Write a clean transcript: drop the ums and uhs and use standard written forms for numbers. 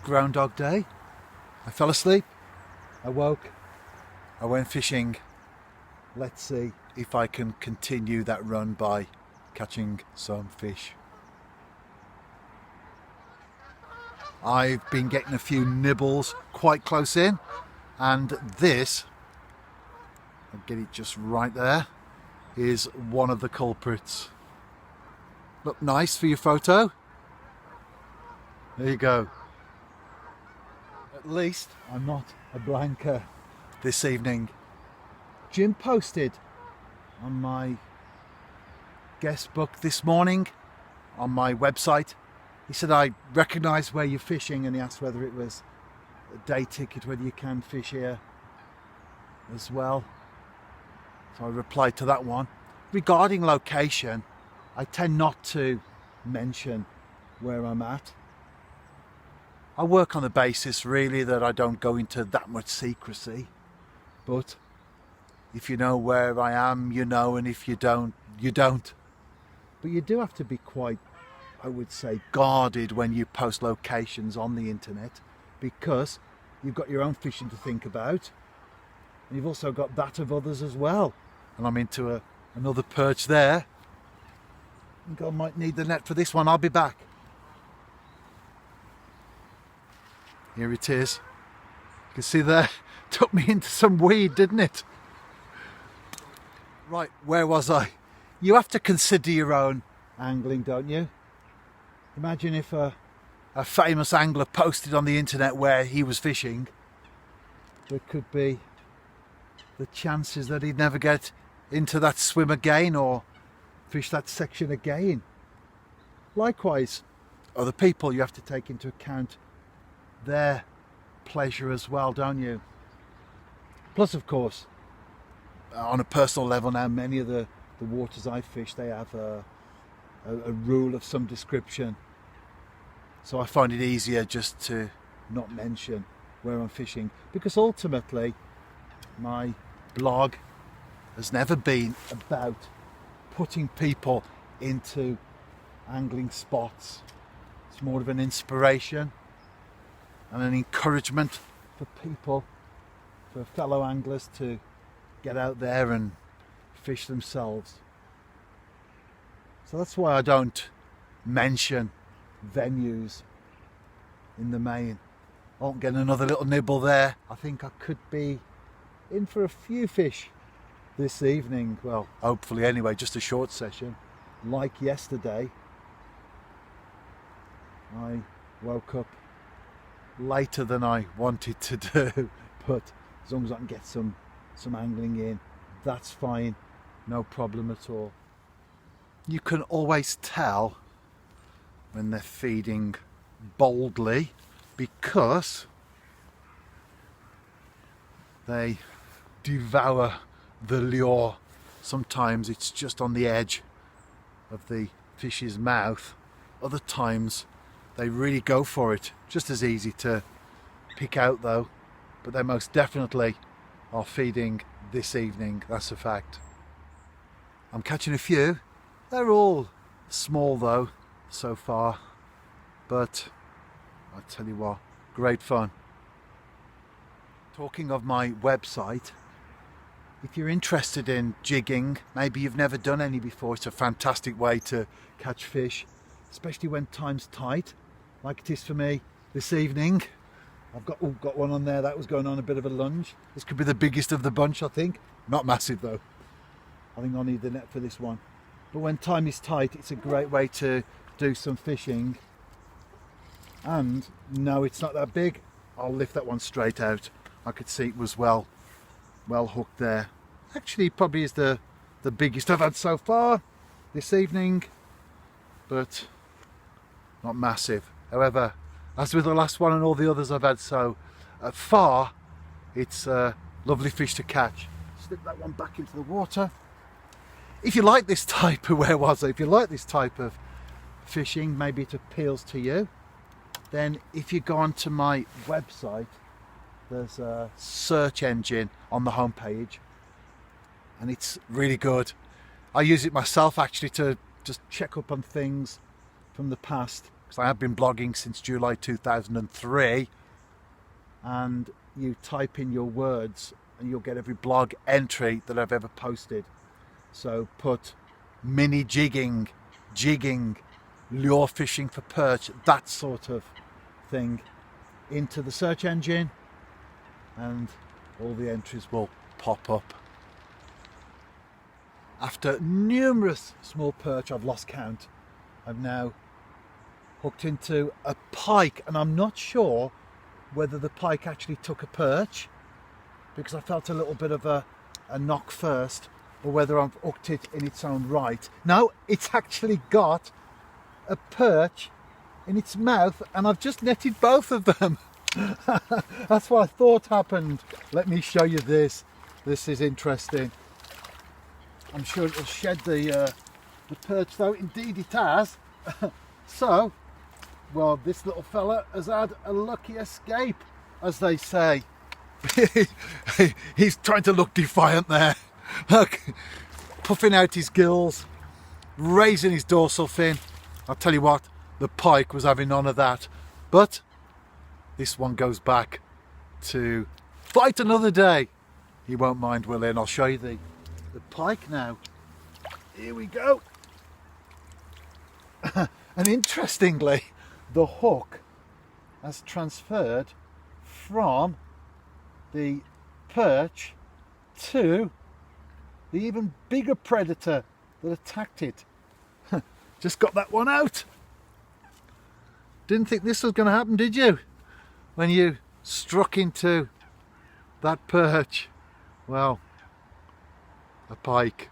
Groundhog Day. I fell asleep, I woke, I went fishing. Let's see if I can continue that run by catching some fish. I've been getting a few nibbles quite close in, and this, I'll get it just right there, is one of the culprits. Look nice for your photo? There you go. At least I'm not a blanker this evening. Jim posted on my guest book this morning on my website. He said, I recognise where you're fishing, and he asked whether it was a day ticket, whether you can fish here as well. So I replied to that one. Regarding location, I tend not to mention where I'm at. I work on the basis really that I don't go into that much secrecy, but if you know where I am, you know, and if you don't, you don't. But you do have to be quite, I would say, guarded when you post locations on the internet, because you've got your own fishing to think about, and you've also got that of others as well. And I'm into another perch there. I think I might need the net for this one. I'll be back. Here it is. You can see there, took me into some weed, didn't it? Right, where was I? You have to consider your own angling, don't you? Imagine if a famous angler posted on the internet where he was fishing. There could be the chances that he'd never get into that swim again or fish that section again. Likewise, other people, you have to take into account their pleasure as well, don't you? Plus, of course, on a personal level now, many of the waters I fish, they have a rule of some description. So I find it easier just to not mention where I'm fishing, because ultimately my blog has never been about putting people into angling spots. It's more of an inspiration and an encouragement for people, for fellow anglers, to get out there and fish themselves. So that's why I don't mention venues in the main. I won't get another little nibble there. I think I could be in for a few fish this evening. Well, hopefully anyway, just a short session. Like yesterday, I woke up later than I wanted to do, but as long as I can get some angling in, that's fine, no problem at all. You can always tell when they're feeding boldly, because they devour the lure. Sometimes it's just on the edge of the fish's mouth. Other times they really go for it. Just as easy to pick out though, but they most definitely are feeding this evening, that's a fact. I'm catching a few. They're all small though so far, but I tell you what, great fun. Talking of my website, if you're interested in jigging, maybe you've never done any before, it's a fantastic way to catch fish, especially when time's tight, like it is for me this evening. I've got one on there that was going on a bit of a lunge. This could be the biggest of the bunch, I think. Not massive though. I think I'll need the net for this one. But when time is tight, it's a great way to do some fishing. And no, it's not that big. I'll lift that one straight out. I could see it was well hooked there. Actually, probably is the biggest I've had so far this evening, but not massive. However, as with the last one and all the others I've had so far, it's a lovely fish to catch. Slip that one back into the water. If you like this type of, where was I? If you like this type of fishing, maybe it appeals to you, then if you go onto my website, there's a search engine on the homepage, and it's really good. I use it myself actually to just check up on things from the past, because I have been blogging since July 2003, and you type in your words and you'll get every blog entry that I've ever posted. So put mini jigging, lure fishing for perch, that sort of thing into the search engine, and all the entries will pop up. After numerous small perch, I've lost count, I've now hooked into a pike, and I'm not sure whether the pike actually took a perch, because I felt a little bit of a knock first, or whether I've hooked it in its own right. No, it's actually got a perch in its mouth, and I've just netted both of them. That's what I thought happened. Let me show you this. This is interesting. I'm sure it'll shed the perch, though indeed it has. So, well, this little fella has had a lucky escape, as they say. He's trying to look defiant there. Look, puffing out his gills, raising his dorsal fin. I'll tell you what, the pike was having none of that. But this one goes back to fight another day. He won't mind, will he? And I'll show you the pike now. Here we go. And interestingly, the hook has transferred from the perch to the even bigger predator that attacked it. Just got that one out. Didn't think this was going to happen, did you? When you struck into that perch. Well, a pike.